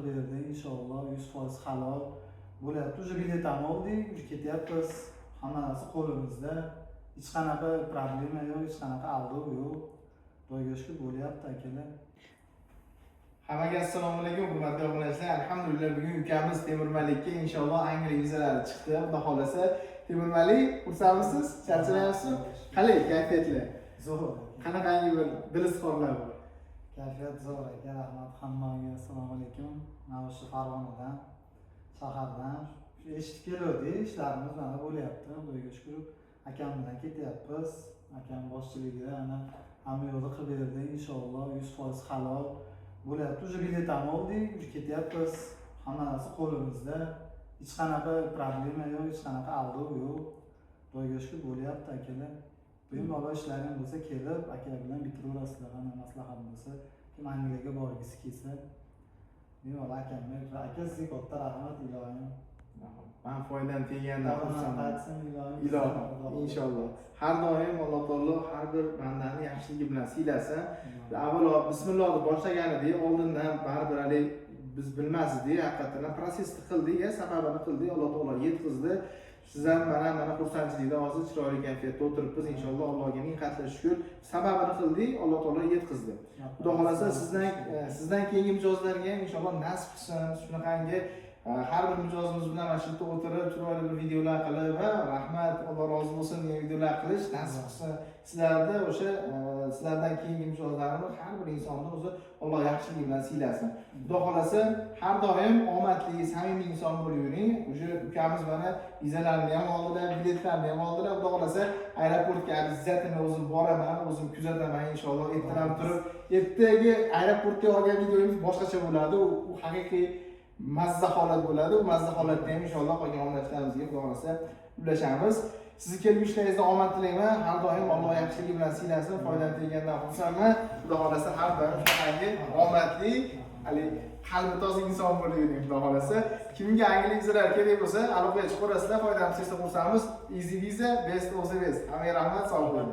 qilib berdi. Inshaalloh 100% halol bo'lyapti. Uje bilet ham oldik, uje ketyapmiz. Hamma narsa qo'limizda. Hech qanaqa problema yo'q, hech qanaqa aldov yo'q. Xudoga shukr bo'lyapti akalar. Hammaga assalomu alaykum hurmatli obunachilar. Alhamdulillah bugun ukamiz Temur Malikka inshaalloh Angliya vizalari chiqdi. Xudo xolasa Temur Malik, xursandmisiz? Charchamayapsizmi? Qalay kayfiyatlar? Zo'r. Qanaqangi bir dilizxorlar bor? Kayfiyat zo'r aka. Rahmat hammaga. Assalomu alaykum. Mana shu Farg'onadan, shahardan eshitib keldik. Ishlarimiz mana bo'lyapti. Xudoga shukr. Akam bilan ketyapmiz. Akam boshchiligida ana hamma yo'lni qilib berdi. Inshaalloh 100% halol bo'lyapti. Uje bilet ham oldik, uje ketyapmiz. Hamma narsa qo'limizda. Hech qanaqa problema yo'q, hech qanaqa aldov yo'q. Xudoga shukr bo'lyapti akalar. Bemalol ishlaring bo'lsa kelib, aka bilan bitiraverasizlar. Ana maslahat bo'lsa, kim Angliyaga borgisi kelsa, bemalol akamga, aka sizga katta rahmat ilohim. Men foydam tegganidan xursandman. Ilohim. Inshaalloh. Har doim Alloh taolo har bir bandani yaxshiligi bilan siylasin. Avvalo bismillah deb boshlaganidek, oldindan baribir hali biz bilmasdik, haqiqatan prosesni qildik, sababini qildik, Alloh taolo yetkazdi. Siz ham mana xursandchilikda hozir chiroyli kayfiyatda o'tiribmiz. Inshaalloh Allohga ming qatla shukr. Sababini qildik, Alloh taolo yetkazdi. Xudo xolasa sizdan keyingi mijozlarga ham inshaalloh nasib qilsin. Shunaqangi har bir mijozimiz bilan mana shu yerda o'tirib, chiroyli bir videolar qilib va rahmat, Alloh rozi bo'lsin degan videolar qilish nasib qilsin. Sizlarda o'sha sizlardan keyingi mijozlarni har bir insonni o'zi Alloh yaxshiligi bilan siylasin. Xudo xolasa har doim omadli, samimiy inson bo'lib yuring. O'sha ukamiz mana vizalarni ham oldilar, biletlarni ham oldilar. Xudo xolasa aeroportga izzatini o'zim boraman, o'zim kuzataman inshaalloh. Ertalab turib, ertaga aeroportga olgan videomiz boshqacha bo'ladi. U haqiqiy mazza holat bo'ladi. U mazza holatda ham inshaalloh qolgan obunachilarimizga xudo xolasa ulashamiz. Sizni kelgusi ishlaringizda omad tilayman. Har doim Alloh yaxshiligi bilan siylasin. Foydan teggandan xursandman. Xudo xolasa har doim shunaqangi omadli, hali qalbi toza inson bo'lib yuring xudo xolasa. Kimga Angliya vizalar kerak bo'lsa, aloqaga chiqaverasizlar. Foydamiz tegsa xursandmiz. Easy Visa, best of the best. Hammaga rahmat, sog' bo'ling.